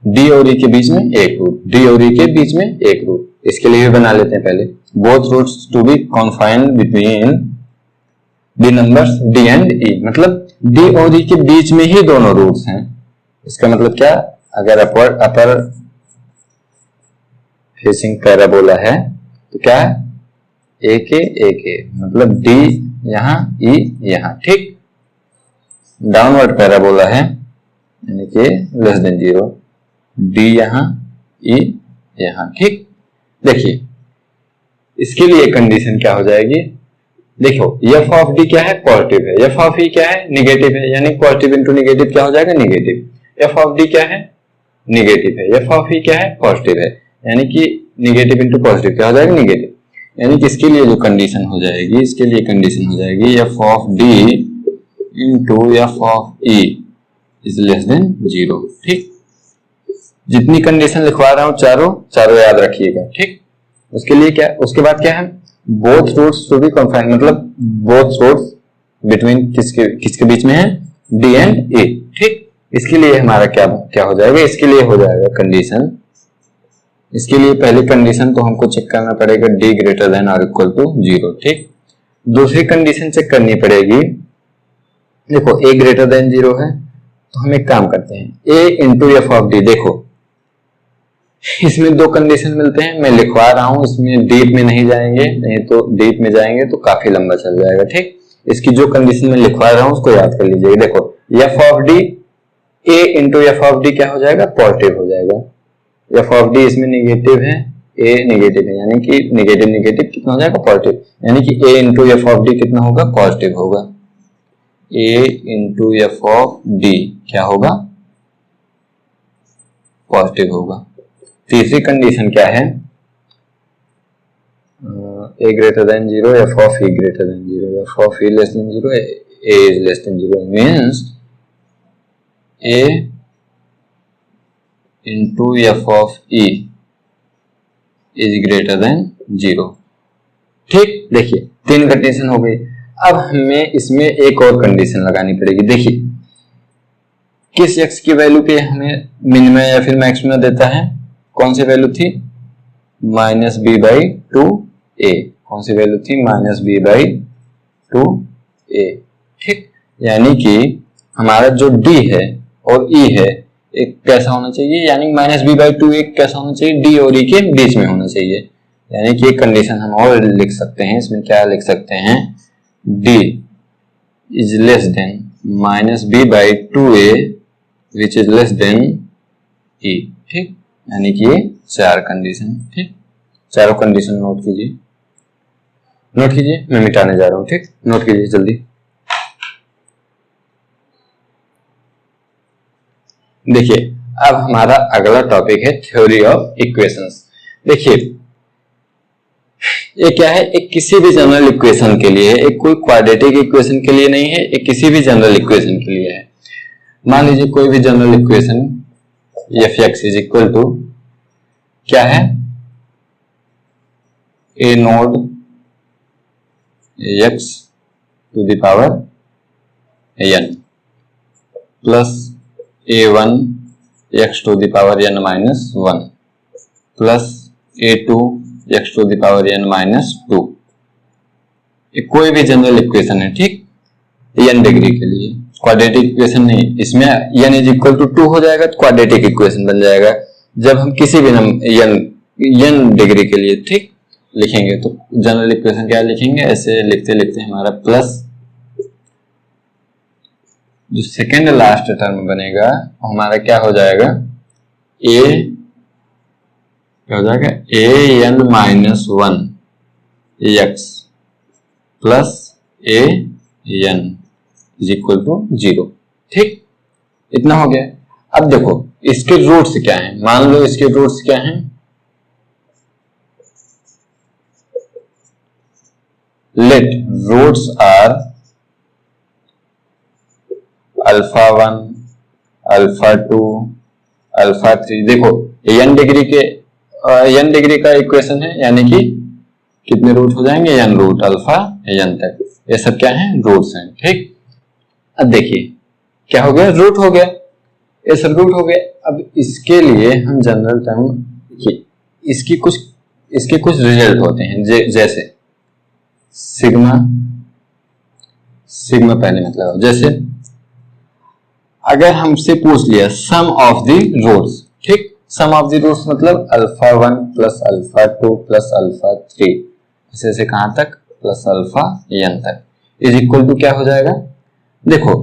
Speaker 1: डी और ई के बीच में एक रूट, डी और ई के बीच में एक रूट, इसके लिए भी बना लेते हैं पहले। Both roots to be confined between the numbers d and e, मतलब d और e के बीच में ही दोनों रूट्स हैं। इसका मतलब क्या, अगर अपर फेसिंग पैराबोला है तो क्या है, a के मतलब d यहाँ e यहाँ, ठीक। डाउनवर्ड पैराबोला है यानी कि लेस देन 0, d यहाँ e यहाँ, ठीक। देखिए इसके लिए कंडीशन क्या हो जाएगी, देखो f ऑफ d क्या है, पॉजिटिव है, f ऑफ e क्या है, निगेटिव है, यानी पॉजिटिव इंटू निगेटिव क्या हो जाएगा, निगेटिव। f ऑफ d क्या है, निगेटिव है, f ऑफ e क्या है, पॉजिटिव है, यानी कि निगेटिव इंटू पॉजिटिव क्या हो जाएगा, निगेटिव। यानी कि इसके लिए जो कंडीशन हो जाएगी, इसके लिए कंडीशन हो जाएगी f of d into f of e is less than 0, ठीक। जितनी कंडीशन लिखवा रहा हूं चारों याद रखिएगा, ठीक। उसके लिए क्या, उसके बाद क्या है, both roots to be confined, मतलब बोथ रूट्स बिटवीन किसके बीच में है, d एंड e, ठीक। इसके लिए हमारा क्या हो जाएगा, इसके लिए हो जाएगा कंडीशन, इसके लिए पहली कंडीशन तो हमको चेक करना पड़ेगा d ग्रेटर देन और इक्वल टू 0, ठीक। दूसरी कंडीशन चेक करनी पड़ेगी, देखो a ग्रेटर देन 0 है तो हम एक काम करते हैं, a into f of d। देखो इसमें दो कंडीशन मिलते हैं, मैं लिखवा रहा हूं, इसमें डीप में नहीं जाएंगे, नहीं तो डीप में जाएंगे तो काफी लंबा चल जाएगा, ठीक। इसकी जो कंडीशन मैं लिखवा रहा हूं उसको याद कर लीजिएगा। देखो F of D, A into f of d क्या हो जाएगा, पॉजिटिव हो जाएगा। एफ ऑफ डी इसमें निगेटिव है, ए निगेटिव है, यानी कि निगेटिव निगेटिव कितना हो जाएगा, पॉजिटिव, यानी कि a into f of d कितना होगा, पॉजिटिव होगा। A into f of d क्या होगा, पॉजिटिव होगा। तीसरी कंडीशन क्या है, a greater than 0, f of e greater than 0, f of e less than 0, a is less than 0 means a into f of e is greater than 0, ठीक। देखिए तीन कंडीशन हो गई। अब हमें इसमें एक और कंडीशन लगानी पड़ेगी। देखिए किस x की वैल्यू पे हमें मिनिमम या फिर मैक्सिमम देता है, कौन सी वैल्यू थी, माइनस बी बाई टू ए, कौन सी वैल्यू थी, माइनस बी बाई टू ए, ठीक। यानी कि हमारा जो d है और e है एक कैसा होना चाहिए, यानी माइनस बी बाई टू एक कैसा होना चाहिए, d और e के बीच में होना चाहिए। यानी कि एक कंडीशन हम और लिख सकते हैं, इसमें क्या लिख सकते हैं, d is less than minus B by two A which is less than e, ठीक। यानी कि ये चार कंडीशन, ठीक। चारों कंडीशन नोट कीजिए, नोट कीजिए, मैं मिटाने जा रहा हूं, ठीक। नोट कीजिए जल्दी। देखिए अब हमारा अगला टॉपिक है थ्योरी ऑफ इक्वेशंस। देखिए ये क्या है, एक किसी भी जनरल इक्वेशन के लिए, एक कोई क्वाड्रेटिक इक्वेशन के लिए नहीं है, एक किसी भी जनरल इक्वेशन के लिए है। मान लीजिए कोई भी general equation f x is equal to क्या है, a naught x to the power n plus a one x to the power n minus one plus a two x to the power n minus two. कोई भी जनरल इक्वेशन है, ठीक, एन डिग्री के लिए। क्वाड्रेटिक इक्वेशन नहीं, इसमें एन इज इक्वल टू 2 हो जाएगा तो क्वाड्रेटिक इक्वेशन बन जाएगा। जब हम किसी भी एन डिग्री के लिए, ठीक, लिखेंगे तो जनरल इक्वेशन क्या लिखेंगे, ऐसे लिखते लिखते हमारा प्लस जो सेकेंड लास्ट टर्म बनेगा हमारा क्या हो जाएगा, ए क्या हो जाएगा, a n minus one x plus a n is equal to 0, ठीक। इतना हो गया। अब देखो इसके रूट्स क्या हैं, मान लो इसके रूट्स क्या हैं, let roots are alpha 1, alpha 2, alpha 3। देखो एन डिग्री का इक्वेशन है, यानी कि कितने रूट हो जाएंगे, एन रूट अल्फा एन तक, ये सब क्या है, रूट्स हैं, ठीक। अब देखिए क्या हो गया, रूट हो गया, ये सब रूट हो गया। अब इसके लिए हम जनरल टर्म, देखिए इसकी कुछ इसके कुछ रिजल्ट होते हैं, जैसे सिग्मा, सिग्मा पहले मतलब जैसे अगर हमसे पूछ लिया सम ऑफ द रूट्स, ठीक, सम ऑफ द रूट्स मतलब alpha 1 plus alpha 2 plus alpha 3 ऐसे ऐसे कहां तक प्लस अल्फा n तक इज इक्वल टू क्या हो जाएगा। देखो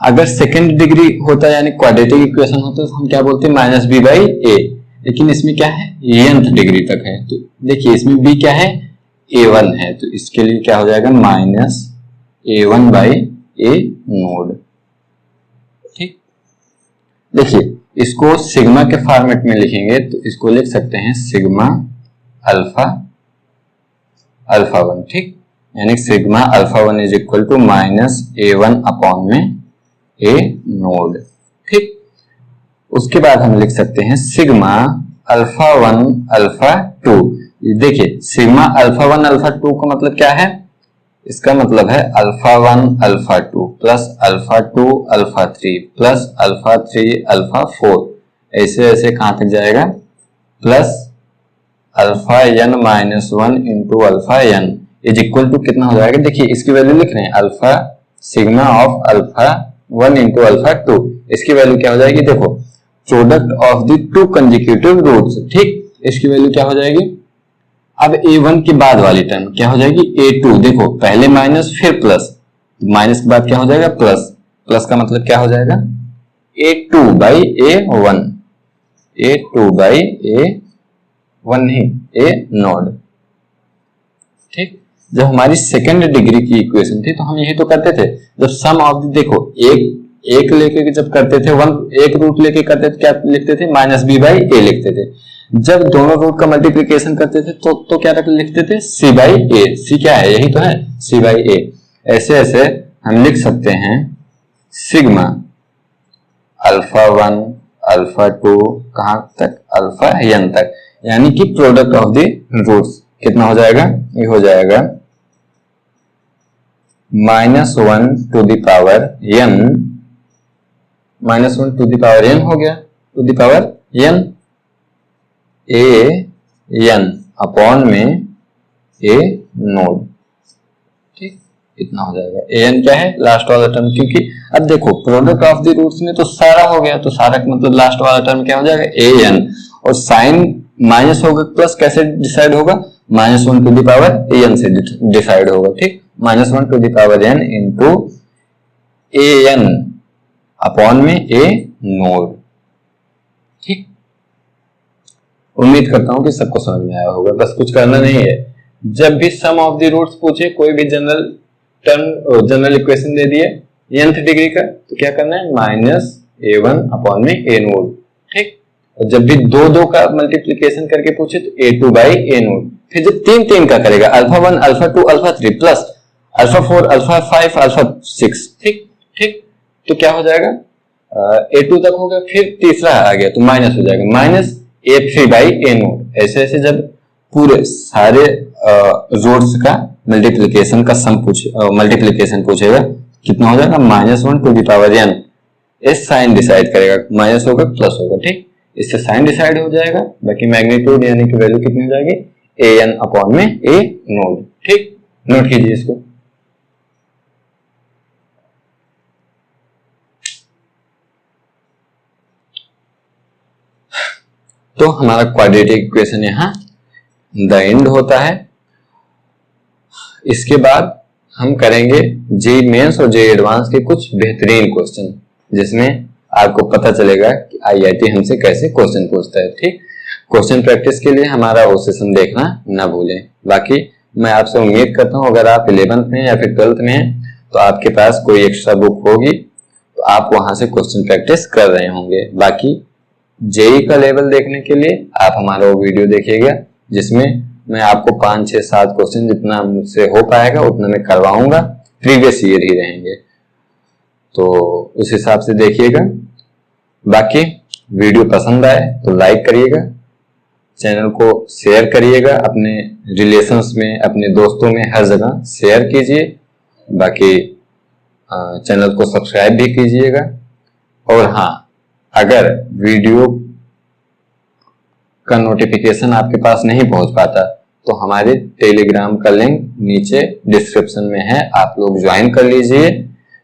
Speaker 1: अगर सेकेंड डिग्री होता यानी क्वाड्रेटिक इक्वेशन होता तो हम क्या बोलते हैं माइनस बी बाई ए, लेकिन इसमें क्या है nth डिग्री तक है, तो देखिए इसमें b क्या है a1 है, तो इसके लिए क्या हो जाएगा minus a1 by A node. ठीक, देखिए इसको सिग्मा के फॉर्मेट में लिखेंगे तो इसको लिख सकते हैं सिग्मा अल्फा अल्फा 1, ठीक, यानी sigma alpha 1 is equal to minus a1 upon में ए नोड। ठीक, उसके बाद हम लिख सकते हैं सिग्मा अल्फा 1 अल्फा 2। देखिए सिग्मा अल्फा 1 अल्फा 2 का मतलब क्या है, इसका मतलब है alpha 1 alpha 2 plus alpha 2 alpha 3 plus alpha 3 alpha 4 ऐसे ऐसे कहां तक जाएगा plus alpha n minus 1 into alpha n is equal to कितना हो जाएगा। देखिए इसकी वैल्यू लिख रहे हैं alpha sigma of alpha 1 into alpha 2, इसकी वैल्यू क्या हो जाएगी, देखो product of the two consecutive roots. ठीक, इसकी वैल्यू क्या हो जाएगी, अब a1 के बाद वाली टर्म क्या हो जाएगी a2, देखो पहले माइनस फिर प्लस, माइनस के बाद क्या हो जाएगा प्लस, प्लस का मतलब क्या हो जाएगा a2 by a1, a2 by a1 नहीं a नोड। ठीक, जब हमारी सेकेंड डिग्री की इक्वेशन थी तो हम यही तो करते थे, जब सम ऑफ देखो एक लेके जब करते थे एक रूट लेके करते थे क्या लिखते थे माइनस बी बाई ए लिखते थे, जब दोनों रूट का मल्टीप्लिकेशन करते थे तो क्या लिखते थे सी बाई ए, सी क्या है यही तो है सी बाई ए। ऐसे ऐसे हम लिख सकते हैं सिग्मा अल्फा 1 अल्फा 2 कहां तक अल्फा n तक, यानी कि प्रोडक्ट ऑफ द रूट्स कितना हो जाएगा, ये हो जाएगा minus 1 to the power n, minus 1 to the power n हो गया, to the power n A n upon में ए नोड। ठीक, इतना हो जाएगा, ए n क्या है लास्ट वाला टर्म, क्योंकि अब देखो प्रोडक्ट ऑफ द रूट्स में तो सारा हो गया, तो सारा मतलब लास्ट वाला टर्म क्या हो जाएगा ए n, और साइन माइनस होगा प्लस कैसे डिसाइड होगा minus 1 to the power A n से डिसाइड होगा। ठीक, minus 1 to the power n into A n upon में ए नोड। ठीक, उम्मीद करता हूं कि सबको समझ में आया होगा, बस कुछ करना नहीं है, जब भी सम ऑफ द रूट्स पूछे कोई भी जनरल टर्म जनरल इक्वेशन दे दिए nth डिग्री का तो क्या करना है माइनस a1 अपॉन में a नोड। ठीक, और जब भी दो का मल्टीप्लिकेशन करके पूछे तो a2 बाई a नोड, फिर जब तीन का करेगा alpha 1 alpha 2 alpha 3 plus alpha 4 alpha 5 alpha 6। ठीक ठीक, तो क्या हो जाएगा a2 तक हो गया, फिर तीसरा आ गया तो माइनस हो जाएगा minus a3 by a node. ऐसे ऐसे जब पूरे सारे रूट्स का मल्टीप्लिकेशन का सम मल्टीप्लिकेशन पूछेगा कितना हो जाएगा minus 1 to the power n, इस साइन डिसाइड करेगा माइनस होगा प्लस होगा। ठीक, इससे साइन डिसाइड हो जाएगा, बाकी मैग्नीट्यूड यानी कि वैल्यू कितनी हो जाएगी a n अपॉन में a नोड। ठीक, नोट कीजिए इसको। तो हमारा क्वाड्रेटिक इक्वेशन यहां द एंड होता है। इसके बाद हम करेंगे जेईई मेंस और जेईई एडवांस के कुछ बेहतरीन क्वेश्चन, जिसमें आपको पता चलेगा कि आईआईटी हमसे कैसे क्वेश्चन पूछता है। ठीक, क्वेश्चन प्रैक्टिस के लिए हमारा वो सेशन देखना ना भूलें। बाकी मैं आपसे उम्मीद करता हूं अगर आप 11th में या फिर 12th में हैं तो आपके पास कोई एक्स्ट्रा बुक होगी तो आप वहां से क्वेश्चन प्रैक्टिस कर रहे होंगे। बाकी जेईई का लेवल देखने के लिए आप हमारा वो वीडियो देखिएगा, जिसमें मैं आपको 5, 6, 7 क्वेश्चन जितना मुझसे हो पाएगा उतना मैं करवाऊंगा, प्रीवियस ईयर ही रहेंगे, तो उस हिसाब से देखिएगा। बाकी वीडियो पसंद आए तो लाइक करिएगा, चैनल को शेयर करिएगा, अपने रिलेशंस में अपने दोस्तों में हर जगह शेयर कीजिए। बाकी चैनल को सब्सक्राइब भी कीजिएगा। और हाँ, अगर वीडियो का नोटिफिकेशन आपके पास नहीं पहुंच पाता तो हमारे टेलीग्राम का लिंक नीचे डिस्क्रिप्शन में है, आप लोग ज्वाइन कर लीजिए।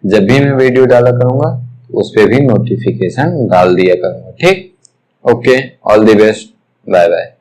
Speaker 1: जब भी मैं वीडियो डाला करूंगा उस पर भी नोटिफिकेशन डाल दिया करूंगा। ठीक, okay, all the best, bye bye.